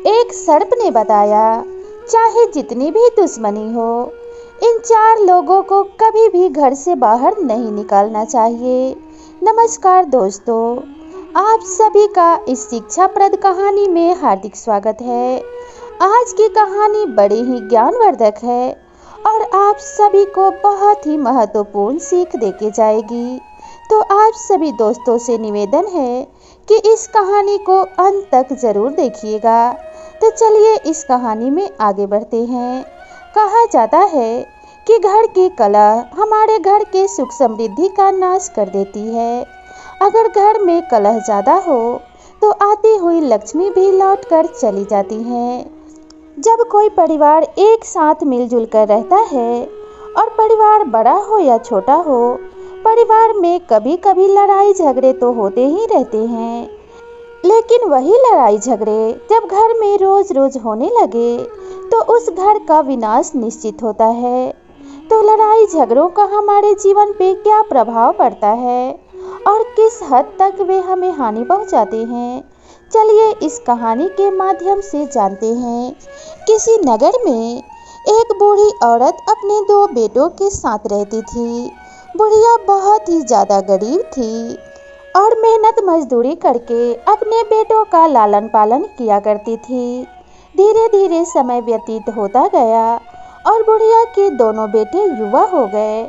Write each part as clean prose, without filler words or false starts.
एक सर्प ने बताया, चाहे जितनी भी दुश्मनी हो, इन 4 लोगों को कभी भी घर से बाहर नहीं निकालना चाहिए। नमस्कार दोस्तों, आप सभी का इस शिक्षाप्रद कहानी में हार्दिक स्वागत है। आज की कहानी बड़ी ही ज्ञानवर्धक है और आप सभी को बहुत ही महत्वपूर्ण सीख देके जाएगी। तो आप सभी दोस्तों से निवेदन है कि इस कहानी को अंत तक जरूर देखिएगा। तो चलिए इस कहानी में आगे बढ़ते हैं। कहा जाता है कि घर की कलह हमारे घर के सुख समृद्धि का नाश कर देती है। अगर घर में कलह ज़्यादा हो तो आती हुई लक्ष्मी भी लौट कर चली जाती हैं। जब कोई परिवार एक साथ मिलजुल कर रहता है, और परिवार बड़ा हो या छोटा हो, परिवार में कभी कभी लड़ाई झगड़े तो होते ही रहते हैं। लेकिन वही लड़ाई झगड़े जब घर में रोज रोज होने लगे तो उस घर का विनाश निश्चित होता है। तो लड़ाई झगड़ों का हमारे जीवन पे क्या प्रभाव पड़ता है और किस हद तक वे हमें हानि पहुंचाते हैं, चलिए इस कहानी के माध्यम से जानते हैं। किसी नगर में एक बूढ़ी औरत अपने 2 बेटों के साथ रहती थी। बुढ़िया बहुत ही ज़्यादा गरीब थी और मेहनत मजदूरी करके अपने बेटों का लालन पालन किया करती थी। धीरे धीरे समय व्यतीत होता गया और बुढ़िया के दोनों बेटे युवा हो गए।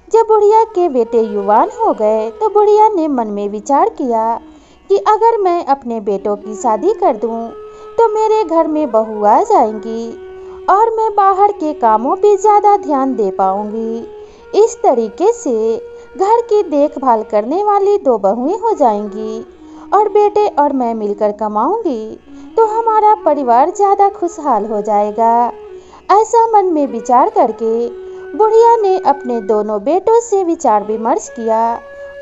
जब बुढ़िया के बेटे युवान हो गए तो बुढ़िया ने मन में विचार किया कि अगर मैं अपने बेटों की शादी कर दूं तो मेरे घर में बहू आ जाएंगी और मैं बाहर के कामों पे ज़्यादा ध्यान दे पाऊंगी। इस तरीके से घर की देखभाल करने वाली 2 बहुएं हो जाएंगी और बेटे और मैं मिलकर कमाऊंगी तो हमारा परिवार ज़्यादा खुशहाल हो जाएगा। ऐसा मन में विचार करके बुढ़िया ने अपने दोनों बेटों से विचार विमर्श किया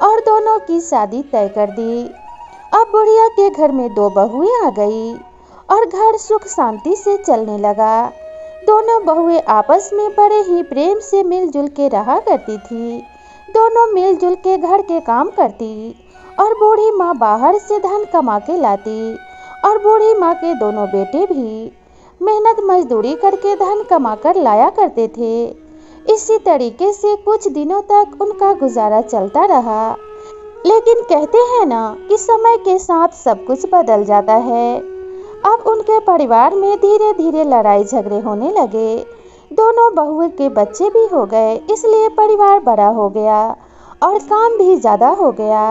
और दोनों की शादी तय कर दी। अब बुढ़िया के घर में 2 बहुएं आ गई और घर सुख शांति से चलने लगा। दोनों बहुएं आपस में बड़े ही प्रेम से मिलजुल के रहा करती थी। दोनों मिलजुल के घर के काम करती और बूढ़ी माँ बाहर से धन कमा के लाती और बूढ़ी माँ के दोनों बेटे भी मेहनत मजदूरी करके धन कमा कर लाया करते थे। इसी तरीके से कुछ दिनों तक उनका गुजारा चलता रहा। लेकिन कहते हैं ना कि समय के साथ सब कुछ बदल जाता है। अब उनके परिवार में धीरे धीरे लड़ाई झगड़े होने लगे। दोनों बहुओं के बच्चे भी हो गए, इसलिए परिवार बड़ा हो गया और काम भी ज़्यादा हो गया।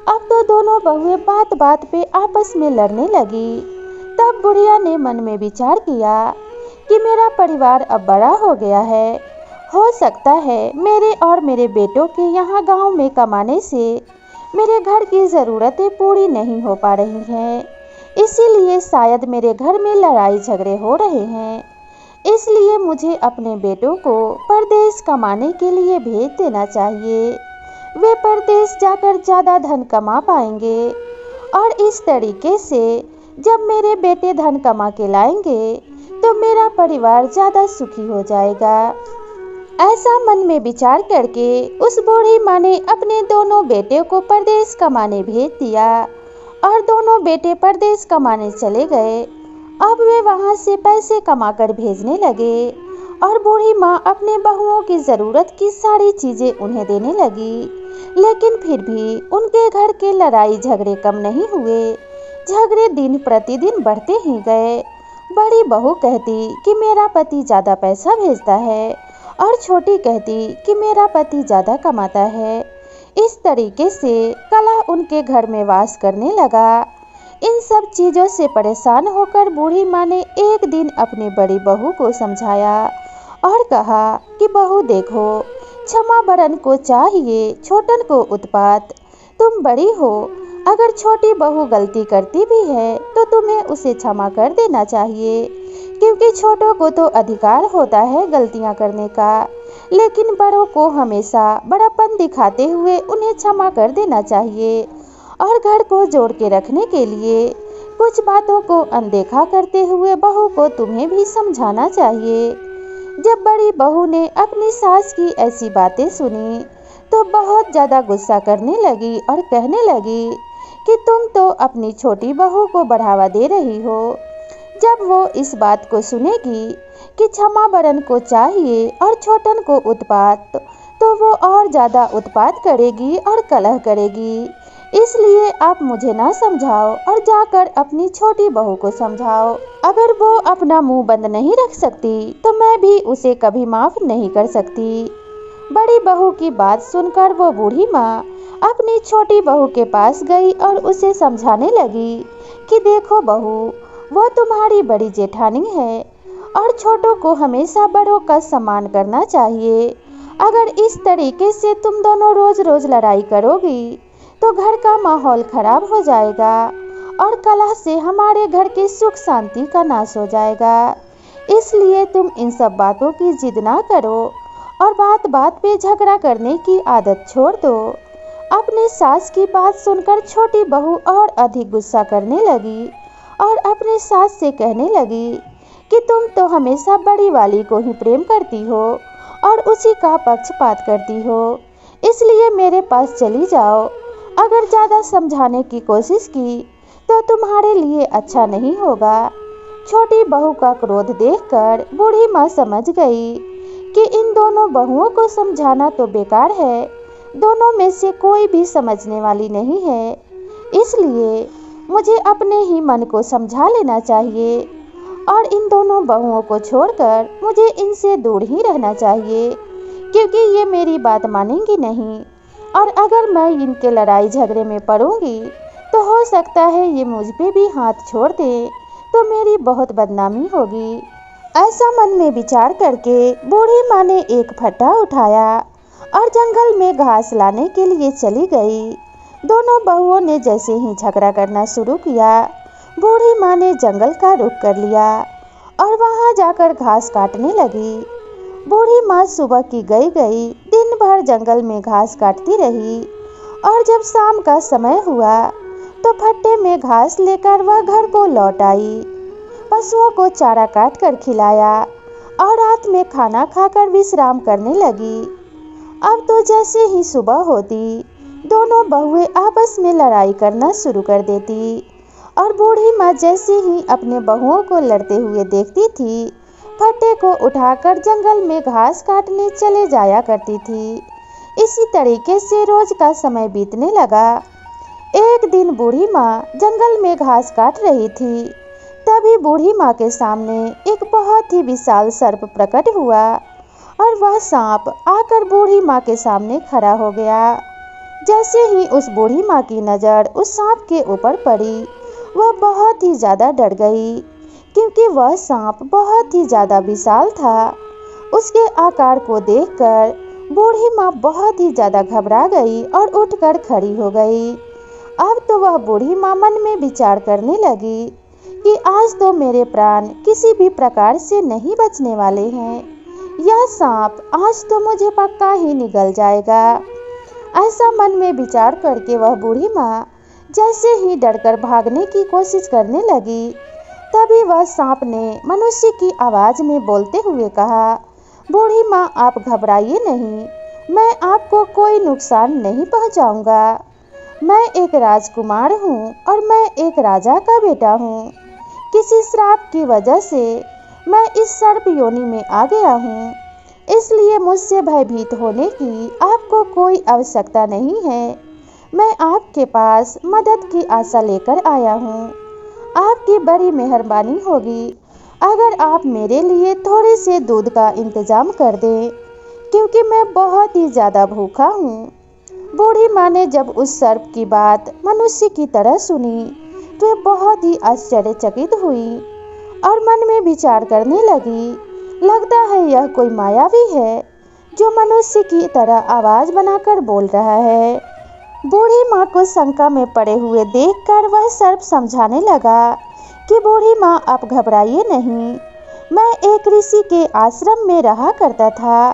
अब तो दोनों बहुएं बात बात पे आपस में लड़ने लगी। तब बुढ़िया ने मन में विचार किया कि मेरा परिवार अब बड़ा हो गया है, हो सकता है मेरे और मेरे बेटों के यहाँ गांव में कमाने से मेरे घर की ज़रूरतें पूरी नहीं हो पा रही हैं, इसीलिए शायद मेरे घर में लड़ाई झगड़े हो रहे हैं। इसलिए मुझे अपने बेटों को परदेश कमाने के लिए भेज देना चाहिए। वे परदेश जाकर ज़्यादा धन कमा पाएंगे और इस तरीके से जब मेरे बेटे धन कमा के लाएंगे तो मेरा परिवार ज़्यादा सुखी हो जाएगा। ऐसा मन में विचार करके उस बूढ़ी माँ ने अपने दोनों बेटे को परदेश कमाने भेज दिया और दोनों बेटे परदेश कमाने चले गए। अब वे वहां से पैसे कमाकर भेजने लगे और बूढ़ी माँ अपने बहुओं की ज़रूरत की सारी चीज़ें उन्हें देने लगी। लेकिन फिर भी उनके घर के लड़ाई झगड़े कम नहीं हुए। झगड़े दिन प्रतिदिन बढ़ते ही गए। बड़ी बहू कहती कि मेरा पति ज़्यादा पैसा भेजता है और छोटी कहती कि मेरा पति ज़्यादा कमाता है। इस तरीके से कलह उनके घर में वास करने लगा। इन सब चीज़ों से परेशान होकर बूढ़ी माँ ने एक दिन अपनी बड़ी बहू को समझाया और कहा कि बहू देखो, क्षमा बड़न को चाहिए, छोटन को उत्पात। तुम बड़ी हो, अगर छोटी बहू गलती करती भी है तो तुम्हें उसे क्षमा कर देना चाहिए, क्योंकि छोटों को तो अधिकार होता है गलतियाँ करने का, लेकिन बड़ों को हमेशा बड़ापन दिखाते हुए उन्हें क्षमा कर देना चाहिए। और घर को जोड़ के रखने के लिए कुछ बातों को अनदेखा करते हुए बहू को तुम्हें भी समझाना चाहिए। जब बड़ी बहू ने अपनी सास की ऐसी बातें सुनी तो बहुत ज़्यादा गुस्सा करने लगी और कहने लगी कि तुम तो अपनी छोटी बहू को बढ़ावा दे रही हो। जब वो इस बात को सुनेगी कि क्षमावरण को चाहिए और छोटन को उत्पात, तो वो और ज़्यादा उत्पात करेगी और कलह करेगी। इसलिए आप मुझे ना समझाओ और जाकर अपनी छोटी बहू को समझाओ। अगर वो अपना मुंह बंद नहीं रख सकती तो मैं भी उसे कभी माफ नहीं कर सकती। बड़ी बहू की बात सुनकर वो बूढ़ी माँ अपनी छोटी बहू के पास गई और उसे समझाने लगी कि देखो बहू, वो तुम्हारी बड़ी जेठानी है और छोटों को हमेशा बड़ों का सम्मान करना चाहिए। अगर इस तरीके से तुम दोनों रोज रोज लड़ाई करोगी तो घर का माहौल खराब हो जाएगा और कलह से हमारे घर की सुख शांति का नाश हो जाएगा। इसलिए तुम इन सब बातों की जिद ना करो और बात बात पे झगड़ा करने की आदत छोड़ दो। अपनी सास की बात सुनकर छोटी बहू और अधिक गुस्सा करने लगी और अपनी सास से कहने लगी कि तुम तो हमेशा बड़ी वाली को ही प्रेम करती हो और उसी का पक्षपात करती हो, इसलिए मेरे पास चली जाओ। अगर ज़्यादा समझाने की कोशिश की तो तुम्हारे लिए अच्छा नहीं होगा। छोटी बहू का क्रोध देखकर बूढ़ी माँ समझ गई कि इन दोनों बहुओं को समझाना तो बेकार है, दोनों में से कोई भी समझने वाली नहीं है। इसलिए मुझे अपने ही मन को समझा लेना चाहिए और इन दोनों बहुओं को छोड़कर मुझे इनसे दूर ही रहना चाहिए, क्योंकि ये मेरी बात मानेंगी नहीं और अगर मैं इनके लड़ाई झगड़े में पड़ूंगी तो हो सकता है ये मुझ पे भी हाथ छोड़ दे, तो मेरी बहुत बदनामी होगी। ऐसा मन में विचार करके बूढ़ी माँ ने एक फट्टा उठाया और जंगल में घास लाने के लिए चली गई। दोनों बहुओं ने जैसे ही झगड़ा करना शुरू किया, बूढ़ी माँ ने जंगल का रुख कर लिया और वहां जाकर घास काटने लगी। बूढ़ी माँ सुबह की गई दिन भर जंगल में घास काटती रही और जब शाम का समय हुआ तो फट्टे में घास लेकर वह घर को लौट आई। पशुओं को चारा काट कर खिलाया और रात में खाना खाकर विश्राम करने लगी। अब तो जैसे ही सुबह होती, दोनों बहुएं आपस में लड़ाई करना शुरू कर देती और बूढ़ी माँ जैसे ही अपने बहुओं को लड़ते हुए देखती थी, फट्टे को उठाकर जंगल में घास काटने चले जाया करती थी। इसी तरीके से रोज का समय बीतने लगा। एक दिन बूढ़ी माँ जंगल में घास काट रही थी, तभी बूढ़ी माँ के सामने एक बहुत ही विशाल सर्प प्रकट हुआ और वह सांप आकर बूढ़ी माँ के सामने खड़ा हो गया। जैसे ही उस बूढ़ी माँ की नज़र उस सांप के ऊपर पड़ी, वह बहुत ही ज़्यादा डर गई, क्योंकि वह सांप बहुत ही ज़्यादा विशाल था। उसके आकार को देखकर बूढ़ी माँ बहुत ही ज़्यादा घबरा गई और उठकर खड़ी हो गई। अब तो वह बूढ़ी माँ मन में विचार करने लगी कि आज तो मेरे प्राण किसी भी प्रकार से नहीं बचने वाले हैं। यह सांप आज तो मुझे पक्का ही निगल जाएगा। ऐसा मन में विचार करके वह बूढ़ी माँ जैसे ही डरकर भागने की कोशिश करने लगी, तभी वह सांप ने मनुष्य की आवाज़ में बोलते हुए कहा, बूढ़ी माँ आप घबराइए नहीं, मैं आपको कोई नुकसान नहीं पहुँचाऊँगा। मैं एक राजकुमार हूँ और मैं एक राजा का बेटा हूँ। किसी श्राप की वजह से मैं इस सर्प योनि में आ गया हूँ, इसलिए मुझसे भयभीत होने की आपको कोई आवश्यकता नहीं है। मैं आपके पास मदद की आशा लेकर आया हूँ। आपकी बड़ी मेहरबानी होगी अगर आप मेरे लिए थोड़े से दूध का इंतजाम कर दें, क्योंकि मैं बहुत ही ज़्यादा भूखा हूँ। बूढ़ी माँ ने जब उस सर्प की बात मनुष्य की तरह सुनी तो बहुत ही आश्चर्यचकित हुई और मन में विचार करने लगी, लगता है यह कोई मायावी है जो मनुष्य की तरह आवाज़ बनाकर बोल रहा है। बूढ़ी माँ को शंका में पड़े हुए देखकर वह सर्प समझाने लगा कि बूढ़ी माँ आप घबराइए नहीं, मैं एक ऋषि के आश्रम में रहा करता था।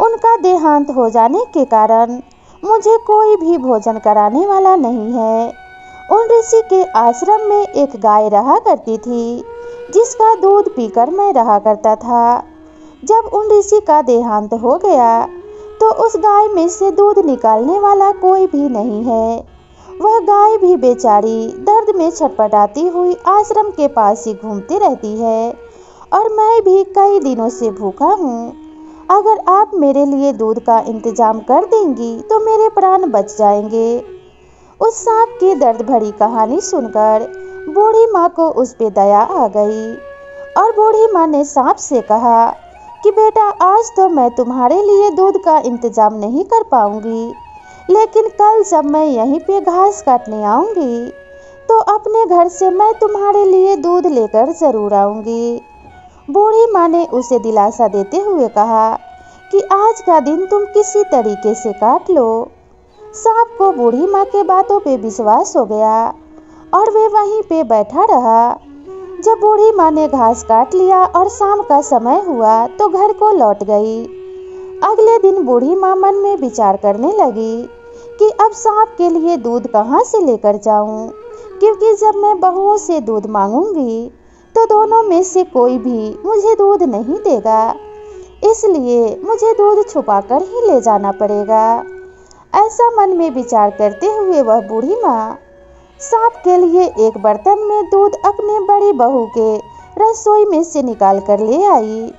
उनका देहांत हो जाने के कारण मुझे कोई भी भोजन कराने वाला नहीं है। उन ऋषि के आश्रम में एक गाय रहा करती थी, जिसका दूध पीकर मैं रहा करता था। जब उन ऋषि का देहांत हो गया तो उस गाय में से दूध निकालने वाला कोई भी नहीं है। वह गाय भी बेचारी दर्द में छटपटाती हुई आश्रम के पास ही घूमती रहती है और मैं भी कई दिनों से भूखा हूँ। अगर आप मेरे लिए दूध का इंतजाम कर देंगी तो मेरे प्राण बच जाएंगे। उस सांप की दर्द भरी कहानी सुनकर बूढ़ी माँ को उस पे दया आ गई और बूढ़ी माँ ने सांप से कहा कि बेटा, आज तो मैं तुम्हारे लिए दूध का इंतजाम नहीं कर पाऊंगी, लेकिन कल जब मैं यहीं पे घास काटने आऊंगी तो अपने घर से मैं तुम्हारे लिए दूध लेकर जरूर आऊंगी। बूढ़ी माँ ने उसे दिलासा देते हुए कहा कि आज का दिन तुम किसी तरीके से काट लो। सांप को बूढ़ी माँ के बातों पे विश्वास हो गया और वे वहीं पे बैठा रहा। जब बूढ़ी माँ ने घास काट लिया और शाम का समय हुआ तो घर को लौट गई। अगले दिन बूढ़ी माँ मन में विचार करने लगी कि अब सांप के लिए दूध कहाँ से लेकर जाऊं, क्योंकि जब मैं बहुओं से दूध मांगूंगी तो दोनों में से कोई भी मुझे दूध नहीं देगा, इसलिए मुझे दूध छुपाकर ही ले जाना पड़ेगा। ऐसा मन में विचार करते हुए वह बूढ़ी माँ सांप के लिए एक बर्तन में दूध अपने बड़ी बहू के रसोई में से निकाल कर ले आई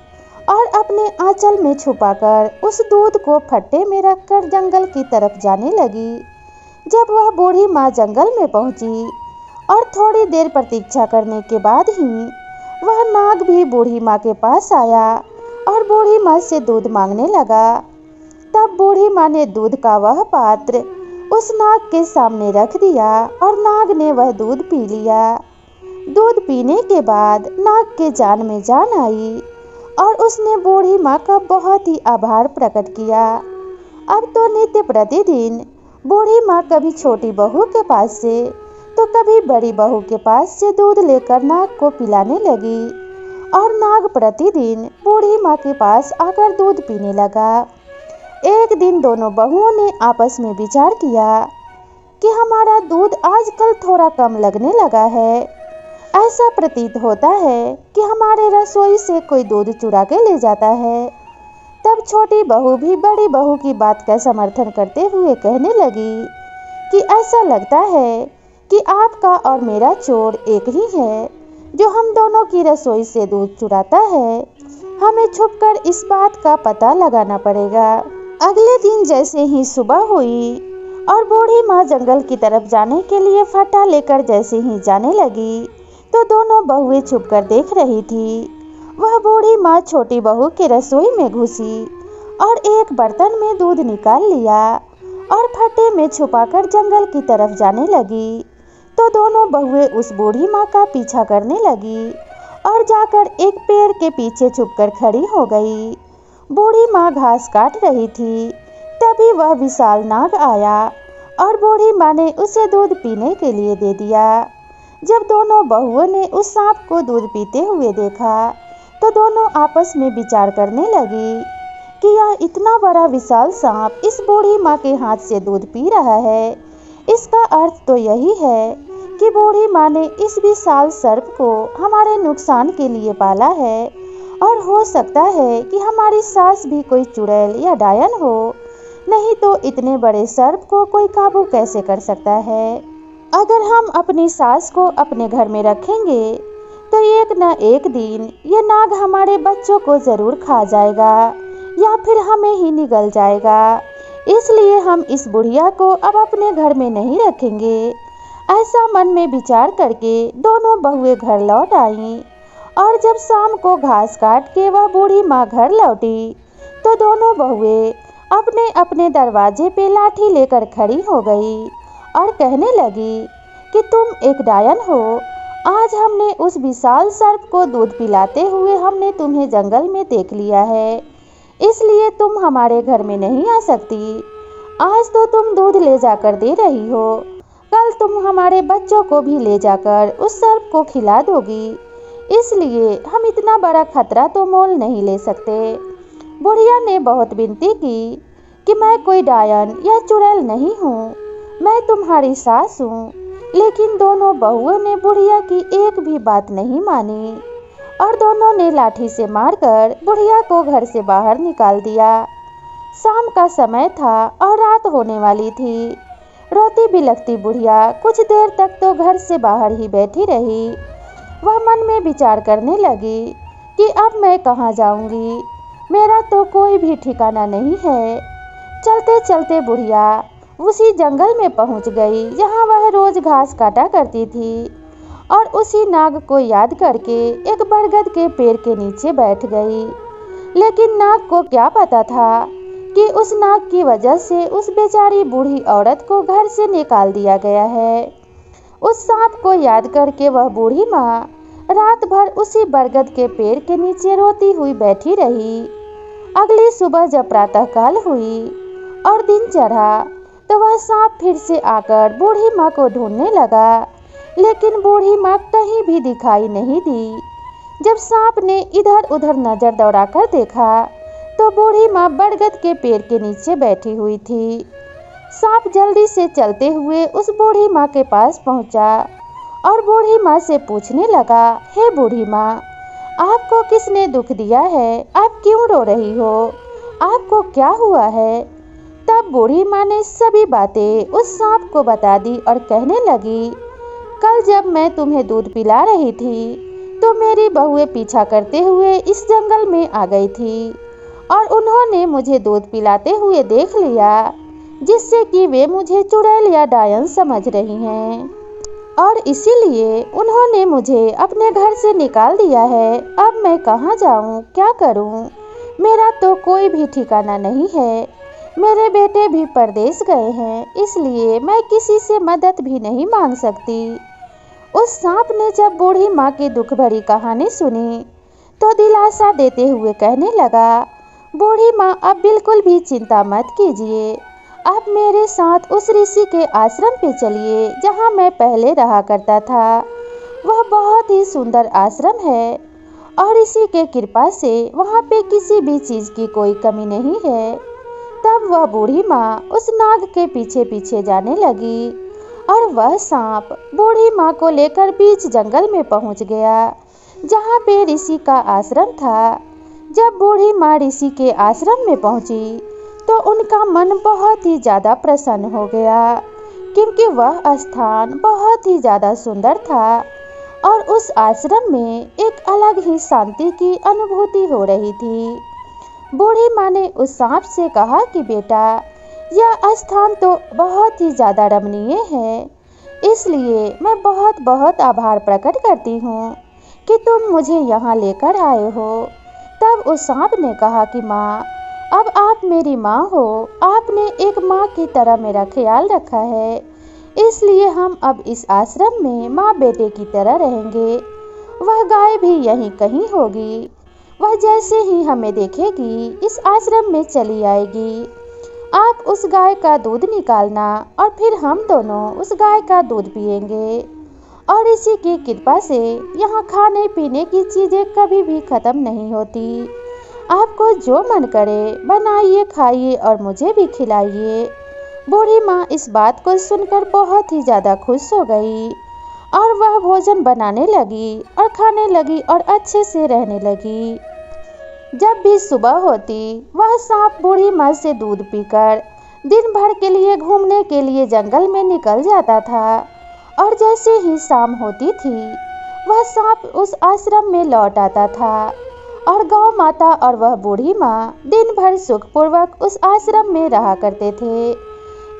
और अपने आंचल में छुपाकर उस दूध को फट्टे में रखकर जंगल की तरफ जाने लगी। जब वह बूढ़ी माँ जंगल में पहुंची और थोड़ी देर प्रतीक्षा करने के बाद ही वह नाग भी बूढ़ी माँ के पास आया और बूढ़ी माँ से दूध मांगने लगा। तब बूढ़ी माँ ने दूध का वह पात्र उस नाग के सामने रख दिया और नाग ने वह दूध पी लिया। दूध पीने के बाद नाग के जान में जान आई और उसने बूढ़ी माँ का बहुत ही आभार प्रकट किया। अब तो नित्य प्रतिदिन बूढ़ी माँ कभी छोटी बहू के पास से तो कभी बड़ी बहू के पास से दूध लेकर नाग को पिलाने लगी और नाग प्रतिदिन बूढ़ी माँ के पास आकर दूध पीने लगा। एक दिन दोनों बहुओं ने आपस में विचार किया कि हमारा दूध आजकल थोड़ा कम लगने लगा है। ऐसा प्रतीत होता है कि हमारे रसोई से कोई दूध चुरा के ले जाता है। तब छोटी बहू भी बड़ी बहू की बात का समर्थन करते हुए कहने लगी कि ऐसा लगता है कि आपका और मेरा चोर एक ही है, जो हम दोनों की रसोई से दूध चुराता है। हमें छुपकर इस बात का पता लगाना पड़ेगा। अगले दिन जैसे ही सुबह हुई और बूढ़ी माँ जंगल की तरफ जाने के लिए फटा लेकर जैसे ही जाने लगी तो दोनों बहुएं छुपकर देख रही थी। वह बूढ़ी माँ छोटी बहू के रसोई में घुसी और एक बर्तन में दूध निकाल लिया और फटे में छुपाकर जंगल की तरफ जाने लगी। तो दोनों बहुएं उस बूढ़ी माँ का पीछा करने लगी और जाकर एक पेड़ के पीछे छुपकर खड़ी हो गई। बूढ़ी माँ घास काट रही थी, तभी वह विशाल नाग आया और बूढ़ी माँ ने उसे दूध पीने के लिए दे दिया। जब दोनों बहुओं ने उस सांप को दूध पीते हुए देखा तो दोनों आपस में विचार करने लगी कि यह इतना बड़ा विशाल सांप इस बूढ़ी माँ के हाथ से दूध पी रहा है। इसका अर्थ तो यही है कि बूढ़ी माँ ने इस विशाल सर्प को हमारे नुकसान के लिए पाला है और हो सकता है कि हमारी सास भी कोई चुड़ैल या डायन हो, नहीं तो इतने बड़े सर्प को कोई काबू कैसे कर सकता है। अगर हम अपनी सास को अपने घर में रखेंगे तो एक न एक दिन ये नाग हमारे बच्चों को जरूर खा जाएगा या फिर हमें ही निगल जाएगा। इसलिए हम इस बुढ़िया को अब अपने घर में नहीं रखेंगे। ऐसा मन में विचार करके दोनों बहुएं घर लौट आईं और जब शाम को घास काट के वह बूढ़ी माँ घर लौटी तो दोनों बहुएं अपने अपने दरवाजे पे लाठी लेकर खड़ी हो गई और कहने लगी कि तुम एक डायन हो। आज हमने उस विशाल सर्प को दूध पिलाते हुए हमने तुम्हें जंगल में देख लिया है, इसलिए तुम हमारे घर में नहीं आ सकती। आज तो तुम दूध ले जाकर दे रही हो, कल तुम हमारे बच्चों को भी ले जाकर उस सर्प को खिला दोगी, इसलिए हम इतना बड़ा खतरा तो मोल नहीं ले सकते। बुढ़िया ने बहुत विनती की कि मैं कोई डायन या चुड़ैल नहीं हूँ, मैं तुम्हारी सास हूँ। लेकिन दोनों बहुओं ने बुढ़िया की एक भी बात नहीं मानी और दोनों ने लाठी से मारकर बुढ़िया को घर से बाहर निकाल दिया। शाम का समय था और रात होने वाली थी। रोती बिलखती बुढ़िया कुछ देर तक तो घर से बाहर ही बैठी रही। वह मन में विचार करने लगी कि अब मैं कहाँ जाऊंगी, मेरा तो कोई भी ठिकाना नहीं है। चलते चलते बुढ़िया उसी जंगल में पहुंच गई जहां वह रोज घास काटा करती थी और उसी नाग को याद करके एक बरगद के पेड़ के नीचे बैठ गई। लेकिन नाग को क्या पता था कि उस नाग की वजह से उस बेचारी बूढ़ी औरत को घर से निकाल दिया गया है। उस सांप को याद करके वह बूढ़ी माँ रात भर उसी बरगद के पेड़ के नीचे रोती हुई बैठी रही। अगली सुबह जब प्रातःकाल हुई और दिन चढ़ा तो वह सांप फिर से आकर बूढ़ी माँ को ढूंढने लगा, लेकिन बूढ़ी माँ कहीं भी दिखाई नहीं दी। जब सांप ने इधर उधर नजर दौड़ाकर देखा तो बूढ़ी माँ बरगद के पेड़ के नीचे बैठी हुई थी। सांप जल्दी से चलते हुए उस बूढ़ी माँ के पास पहुंचा और बूढ़ी माँ से पूछने लगा, हे बूढ़ी माँ, आपको किसने दुख दिया है? आप क्यों रो रही हो? आपको क्या हुआ है? तब बूढ़ी माँ ने सभी बातें उस सांप को बता दी और कहने लगी, कल जब मैं तुम्हें दूध पिला रही थी तो मेरी बहुएं पीछा करते हुए इस जंगल में आ गई थी और उन्होंने मुझे दूध पिलाते हुए देख लिया, जिससे कि वे मुझे चुड़ैल या डायन समझ रही हैं और इसीलिए उन्होंने मुझे अपने घर से निकाल दिया है। अब मैं कहाँ जाऊँ, क्या करूँ? मेरा तो कोई भी ठिकाना नहीं है। मेरे बेटे भी परदेश गए हैं, इसलिए मैं किसी से मदद भी नहीं मांग सकती। उस सांप ने जब बूढ़ी माँ की दुख भरी कहानी सुनी तो दिलासा देते हुए कहने लगा, बूढ़ी माँ, अब बिल्कुल भी चिंता मत कीजिए। आप मेरे साथ उस ऋषि के आश्रम पे चलिए जहाँ मैं पहले रहा करता था। वह बहुत ही सुंदर आश्रम है और ऋषि के कृपा से वहाँ पे किसी भी चीज़ की कोई कमी नहीं है। तब वह बूढ़ी माँ उस नाग के पीछे पीछे जाने लगी और वह सांप बूढ़ी माँ को लेकर बीच जंगल में पहुँच गया जहाँ पे ऋषि का आश्रम था। जब बूढ़ी माँ ऋषि के आश्रम में पहुँची तो उनका मन बहुत ही ज़्यादा प्रसन्न हो गया, क्योंकि वह स्थान बहुत ही ज़्यादा सुंदर था और उस आश्रम में एक अलग ही शांति की अनुभूति हो रही थी। बूढ़ी माँ ने उस सांप से कहा कि बेटा, यह स्थान तो बहुत ही ज़्यादा रमणीय है, इसलिए मैं बहुत बहुत आभार प्रकट करती हूँ कि तुम मुझे यहाँ लेकर आए हो। तब उस सांप ने कहा कि माँ, अब आप मेरी माँ हो, आपने एक माँ की तरह मेरा ख्याल रखा है, इसलिए हम अब इस आश्रम में माँ बेटे की तरह रहेंगे। वह गाय भी यहीं कहीं होगी, वह जैसे ही हमें देखेगी इस आश्रम में चली आएगी। आप उस गाय का दूध निकालना और फिर हम दोनों उस गाय का दूध पिएंगे और इसी की कृपा से यहाँ खाने पीने की चीज़ें कभी भी ख़त्म नहीं होती। आपको जो मन करे बनाइए, खाइए और मुझे भी खिलाइए। बूढ़ी माँ इस बात को सुनकर बहुत ही ज़्यादा खुश हो गई और वह भोजन बनाने लगी और खाने लगी और अच्छे से रहने लगी। जब भी सुबह होती वह सांप बूढ़ी माँ से दूध पीकर दिन भर के लिए घूमने के लिए जंगल में निकल जाता था और जैसे ही शाम होती थी वह सांप उस आश्रम में लौट आता था और गौ माता और वह बूढ़ी माँ दिन भर सुखपूर्वक उस आश्रम में रहा करते थे।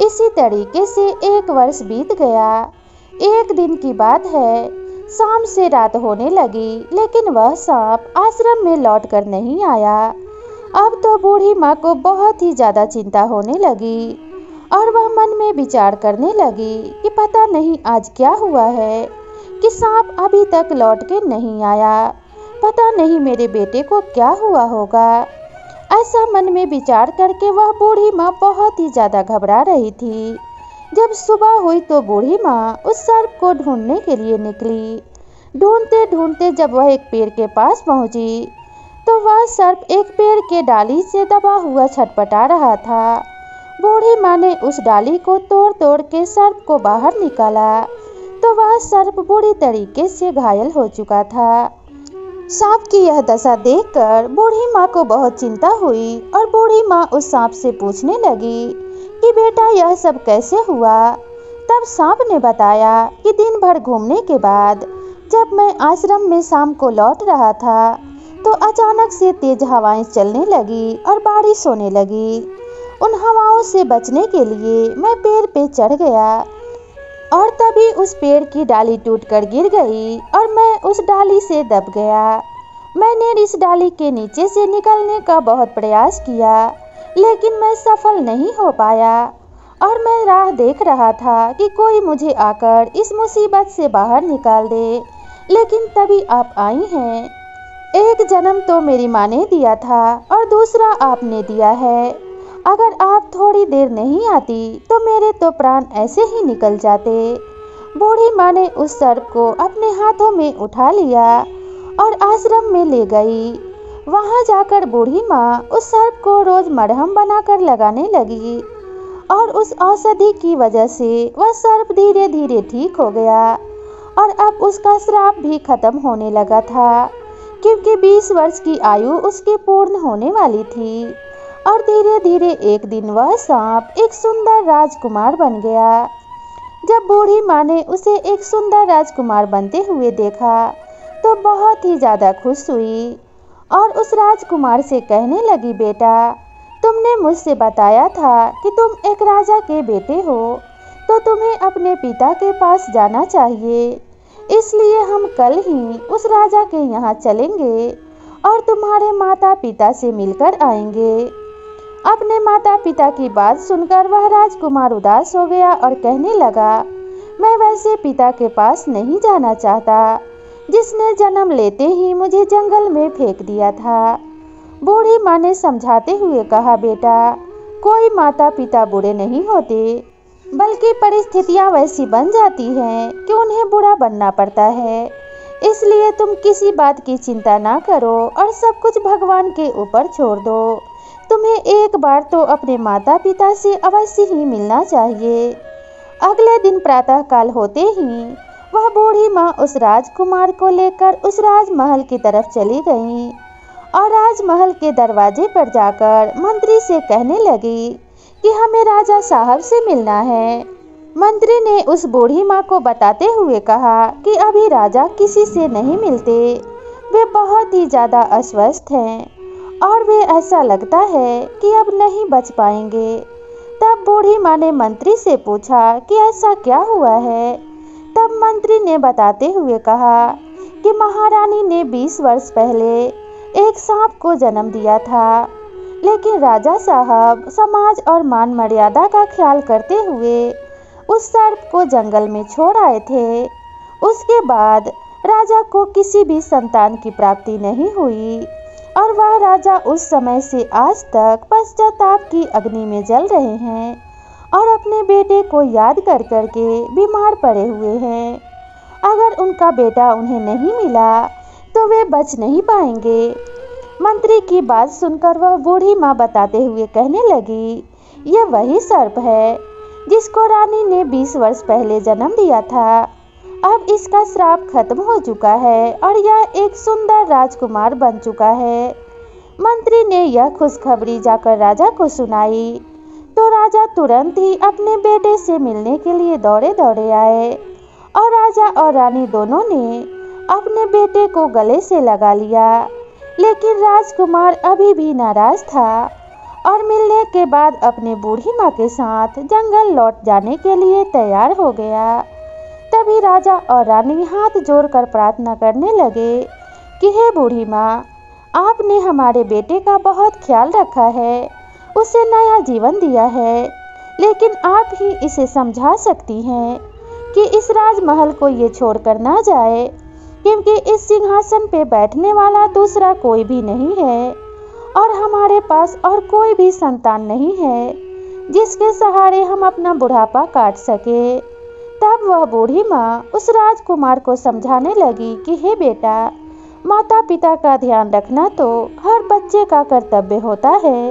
इसी तरीके से 1 वर्ष बीत गया। एक दिन की बात है, शाम से रात होने लगी लेकिन वह सांप आश्रम में लौट कर नहीं आया। अब तो बूढ़ी माँ को बहुत ही ज़्यादा चिंता होने लगी और वह मन में विचार करने लगी कि पता नहीं आज क्या हुआ है कि सांप अभी तक लौट के नहीं आया, पता नहीं मेरे बेटे को क्या हुआ होगा। ऐसा मन में विचार करके वह बूढ़ी माँ बहुत ही ज़्यादा घबरा रही थी। जब सुबह हुई तो बूढ़ी माँ उस सर्प को ढूंढने के लिए निकली। ढूंढते ढूंढते जब वह एक पेड़ के पास पहुंची तो वह सर्प एक पेड़ के डाली से दबा हुआ छटपटा रहा था। बूढ़ी माँ ने उस डाली को तोड़ तोड़ के सर्प को बाहर निकाला तो वह सर्प बुरी तरीके से घायल हो चुका था। सांप की यह दशा देखकर बूढ़ी माँ को बहुत चिंता हुई और बूढ़ी माँ उस सांप से पूछने लगी कि बेटा यह सब कैसे हुआ। तब सांप ने बताया कि दिन भर घूमने के बाद जब मैं आश्रम में शाम को लौट रहा था तो अचानक से तेज हवाएं चलने लगी और बारिश होने लगी। उन हवाओं से बचने के लिए मैं पेड़ पे चढ़ गया और तभी उस पेड़ की डाली टूटकर गिर गई और मैं उस डाली से दब गया। मैंने इस डाली के नीचे से निकलने का बहुत प्रयास किया लेकिन मैं सफल नहीं हो पाया और मैं राह देख रहा था कि कोई मुझे आकर इस मुसीबत से बाहर निकाल दे, लेकिन तभी आप आई हैं। एक जन्म तो मेरी माँ ने दिया था और दूसरा आपने दिया है। अगर आप थोड़ी देर नहीं आती तो मेरे तो प्राण ऐसे ही निकल जाते। बूढ़ी माँ ने उस सर्प को अपने हाथों में उठा लिया और आश्रम में ले गई। वहाँ जाकर बूढ़ी माँ उस सर्प को रोज मरहम बनाकर लगाने लगी और उस औषधि की वजह से वह सर्प धीरे धीरे ठीक हो गया और अब उसका श्राप भी खत्म होने लगा था, क्योंकि 20 वर्ष की आयु उसकी पूर्ण होने वाली थी। और धीरे धीरे एक दिन वह सांप एक सुंदर राजकुमार बन गया। जब बूढ़ी माँ ने उसे एक सुंदर राजकुमार बनते हुए देखा तो बहुत ही ज्यादा खुश हुई और उस राजकुमार से कहने लगी, बेटा तुमने मुझसे बताया था कि तुम एक राजा के बेटे हो, तो तुम्हें अपने पिता के पास जाना चाहिए। इसलिए हम कल ही उस राजा के यहाँ चलेंगे और तुम्हारे माता पिता से मिलकर आएंगे। अपने माता पिता की बात सुनकर वह राजकुमार उदास हो गया और कहने लगा, मैं वैसे पिता के पास नहीं जाना चाहता जिसने जन्म लेते ही मुझे जंगल में फेंक दिया था। बूढ़ी माँ ने समझाते हुए कहा, बेटा कोई माता पिता बुरे नहीं होते, बल्कि परिस्थितियाँ वैसी बन जाती हैं कि उन्हें बुरा बनना पड़ता है। इसलिए तुम किसी बात की चिंता ना करो और सब कुछ भगवान के ऊपर छोड़ दो। तुम्हें एक बार तो अपने माता पिता से अवश्य ही मिलना चाहिए। अगले दिन प्रातःकाल होते ही वह बूढ़ी माँ उस राजकुमार को लेकर उस राजमहल की तरफ चली गई और राजमहल के दरवाजे पर जाकर मंत्री से कहने लगी कि हमें राजा साहब से मिलना है। मंत्री ने उस बूढ़ी माँ को बताते हुए कहा कि अभी राजा किसी से नहीं मिलते, वे बहुत ही ज्यादा अस्वस्थ हैं और वे ऐसा लगता है कि अब नहीं बच पाएंगे। तब बूढ़ी माँ ने मंत्री से पूछा कि ऐसा क्या हुआ है। तब मंत्री ने बताते हुए कहा कि महारानी ने 20 वर्ष पहले एक सांप को जन्म दिया था, लेकिन राजा साहब समाज और मान मर्यादा का ख्याल करते हुए उस सर्प को जंगल में छोड़ आए थे। उसके बाद राजा को किसी भी संतान की प्राप्ति नहीं हुई और वह राजा उस समय से आज तक पश्चाताप की अग्नि में जल रहे हैं और अपने बेटे को याद कर करके बीमार पड़े हुए हैं। अगर उनका बेटा उन्हें नहीं मिला तो वे बच नहीं पाएंगे। मंत्री की बात सुनकर वह बूढ़ी माँ बताते हुए कहने लगी, यह वही सर्प है जिसको रानी ने 20 वर्ष पहले जन्म दिया था। अब इसका श्राप खत्म हो चुका है और यह एक सुंदर राजकुमार बन चुका है। मंत्री ने यह खुशखबरी जाकर राजा को सुनाई तो राजा तुरंत ही अपने बेटे से मिलने के लिए दौड़े दौड़े आए और राजा और रानी दोनों ने अपने बेटे को गले से लगा लिया। लेकिन राजकुमार अभी भी नाराज था और मिलने के बाद अपने बूढ़ी माँ के साथ जंगल लौट जाने के लिए तैयार हो गया। तभी राजा और रानी हाथ जोड़कर प्रार्थना करने लगे कि हे बूढ़ी माँ, आपने हमारे बेटे का बहुत ख्याल रखा है, उसे नया जीवन दिया है, लेकिन आप ही इसे समझा सकती हैं कि इस राजमहल को ये छोड़कर ना जाए, क्योंकि इस सिंहासन पे बैठने वाला दूसरा कोई भी नहीं है और हमारे पास और कोई भी संतान नहीं है जिसके सहारे हम अपना बुढ़ापा काट सके। तब वह बूढ़ी माँ उस राजकुमार को समझाने लगी कि हे बेटा, माता पिता का ध्यान रखना तो हर बच्चे का कर्तव्य होता है,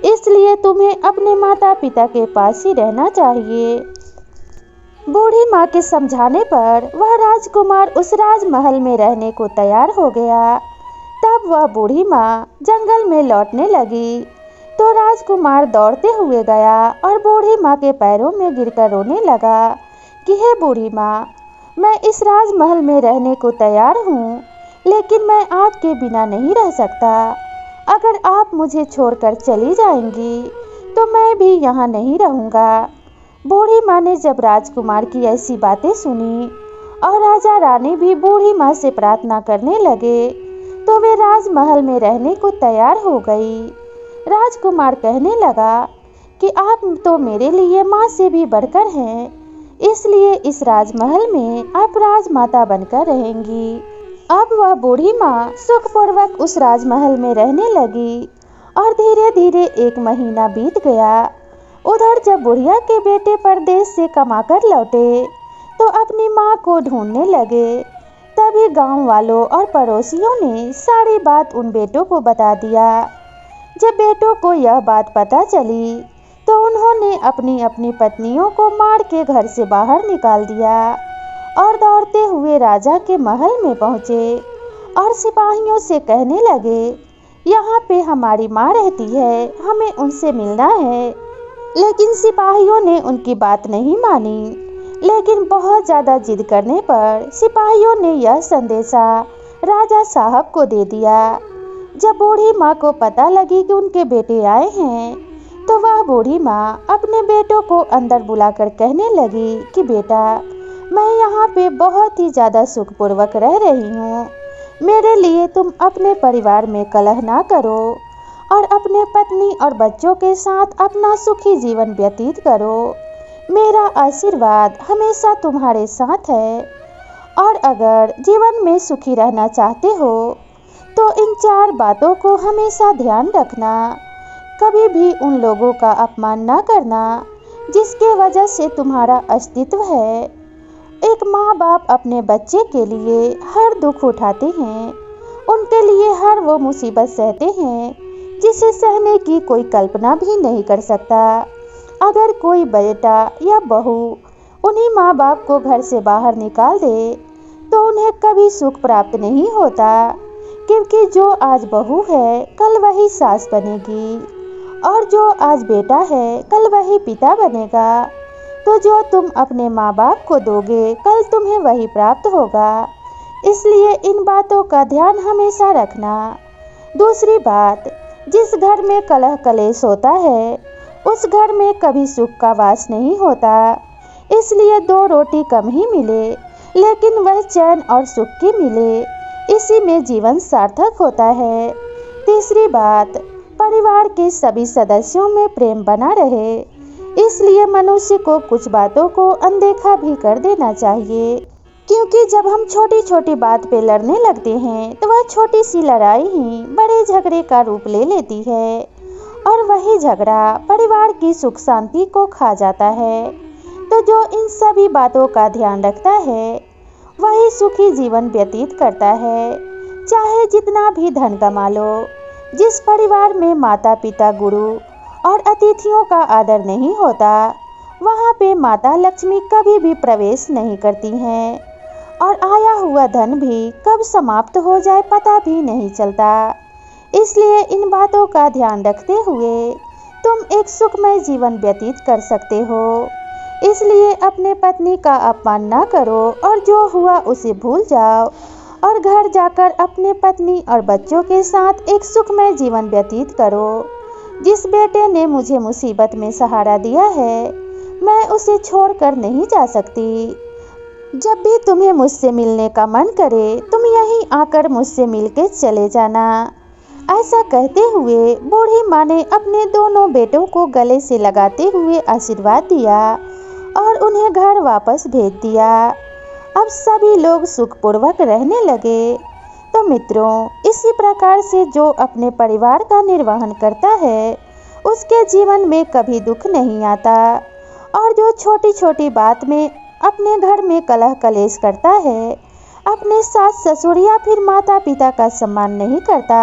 इसलिए तुम्हें अपने माता पिता के पास ही रहना चाहिए। बूढ़ी माँ के समझाने पर वह राजकुमार उस राजमहल में रहने को तैयार हो गया। तब वह बूढ़ी माँ जंगल में लौटने लगी तो राजकुमार दौड़ते हुए गया और बूढ़ी माँ के पैरों में गिरकर रोने लगा कि हे बूढ़ी माँ, मैं इस राजमहल में रहने को तैयार हूँ, लेकिन मैं आपके बिना नहीं रह सकता। अगर आप मुझे छोड़कर चली जाएंगी तो मैं भी यहाँ नहीं रहूँगा। बूढ़ी माँ ने जब राजकुमार की ऐसी बातें सुनी और राजा रानी भी बूढ़ी माँ से प्रार्थना करने लगे, तो वे राजमहल में रहने को तैयार हो गई। राजकुमार कहने लगा कि आप तो मेरे लिए माँ से भी बढ़कर हैं, इसलिए इस राजमहल में आप राजमाता बनकर रहेंगी। अब वह बूढ़ी माँ सुखपूर्वक उस राजमहल में रहने लगी और धीरे धीरे 1 महीना बीत गया। उधर जब बुढ़िया के बेटे परदेश से कमाकर लौटे तो अपनी माँ को ढूंढने लगे। तभी गांव वालों और पड़ोसियों ने सारी बात उन बेटों को बता दिया। जब बेटों को यह बात पता चली तो उन्होंने अपनी अपनी पत्नियों को मार के घर से बाहर निकाल दिया और दौड़ते हुए राजा के महल में पहुँचे और सिपाहियों से कहने लगे, यहाँ पे हमारी माँ रहती है, हमें उनसे मिलना है। लेकिन सिपाहियों ने उनकी बात नहीं मानी, लेकिन बहुत ज़्यादा जिद करने पर सिपाहियों ने यह संदेशा राजा साहब को दे दिया। जब बूढ़ी माँ को पता लगी कि उनके बेटे आए हैं, तो वह बूढ़ी माँ अपने बेटों को अंदर बुलाकर कहने लगी कि बेटा, मैं यहाँ पे बहुत ही ज़्यादा सुखपूर्वक रह रही हूँ। मेरे लिए तुम अपने परिवार में कलह ना करो और अपने पत्नी और बच्चों के साथ अपना सुखी जीवन व्यतीत करो। मेरा आशीर्वाद हमेशा तुम्हारे साथ है और अगर जीवन में सुखी रहना चाहते हो तो इन 4 बातों को हमेशा ध्यान रखना। कभी भी उन लोगों का अपमान ना करना जिसके वजह से तुम्हारा अस्तित्व है। एक माँ बाप अपने बच्चे के लिए हर दुख उठाते हैं, उनके लिए हर वो मुसीबत सहते हैं जिसे सहने की कोई कल्पना भी नहीं कर सकता। अगर कोई बेटा या बहू उन्हीं माँ बाप को घर से बाहर निकाल दे तो उन्हें कभी सुख प्राप्त नहीं होता, क्योंकि जो आज बहू है कल वही सास बनेगी और जो आज बेटा है कल वही पिता बनेगा। तो जो तुम अपने माँ बाप को दोगे कल तुम्हें वही प्राप्त होगा। इसलिए इन बातों का ध्यान हमेशा रखना। दूसरी बात, जिस घर में कलह कलेश होता है उस घर में कभी सुख का वास नहीं होता। इसलिए 2 रोटी कम ही मिले लेकिन वह चैन और सुख की मिले, इसी में जीवन सार्थक होता है। तीसरी बात, परिवार के सभी सदस्यों में प्रेम बना रहे, इसलिए मनुष्य को कुछ बातों को अनदेखा भी कर देना चाहिए, क्योंकि जब हम छोटी छोटी बात पे लड़ने लगते हैं तो वह छोटी सी लड़ाई ही बड़े झगड़े का रूप ले लेती है और वही झगड़ा परिवार की सुख शांति को खा जाता है। तो जो इन सभी बातों का ध्यान रखता है वही सुखी जीवन व्यतीत करता है, चाहे जितना भी धन कमा लो। जिस परिवार में माता पिता गुरु और अतिथियों का आदर नहीं होता, वहाँ पे माता लक्ष्मी कभी भी प्रवेश नहीं करती हैं और आया हुआ धन भी कब समाप्त हो जाए पता भी नहीं चलता। इसलिए इन बातों का ध्यान रखते हुए तुम एक सुखमय जीवन व्यतीत कर सकते हो। इसलिए अपने पत्नी का अपमान ना करो और जो हुआ उसे भूल जाओ और घर जाकर अपने पत्नी और बच्चों के साथ एक सुखमय जीवन व्यतीत करो। जिस बेटे ने मुझे मुसीबत में सहारा दिया है, मैं उसे छोड़कर नहीं जा सकती। जब भी तुम्हें मुझसे मिलने का मन करे, तुम यहीं आकर मुझसे मिलके चले जाना। ऐसा कहते हुए बूढ़ी माँ ने अपने दोनों बेटों को गले से लगाते हुए आशीर्वाद दिया और उन्हें घर वापस भेज दिया। अब सभी लोग सुखपूर्वक रहने लगे। तो मित्रों, इसी प्रकार से जो अपने परिवार का निर्वहन करता है उसके जीवन में कभी दुख नहीं आता, और जो छोटी छोटी बात में अपने घर में कलह कलेश करता है, अपने सास ससुर या फिर माता पिता का सम्मान नहीं करता,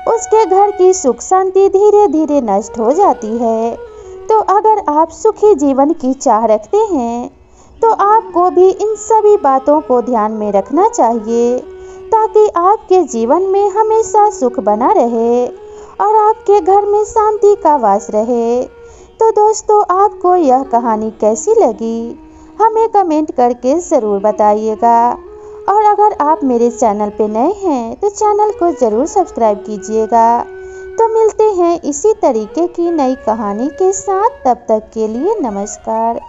उसके घर की सुख शांति धीरे धीरे नष्ट हो जाती है। तो अगर आप सुखी जीवन की चाह रखते हैं तो आपको भी इन सभी बातों को ध्यान में रखना चाहिए, ताकि आपके जीवन में हमेशा सुख बना रहे और आपके घर में शांति का वास रहे। तो दोस्तों, आपको यह कहानी कैसी लगी हमें कमेंट करके ज़रूर बताइएगा। और अगर आप मेरे चैनल पे नए हैं तो चैनल को ज़रूर सब्सक्राइब कीजिएगा। तो मिलते हैं इसी तरीके की नई कहानी के साथ, तब तक के लिए नमस्कार।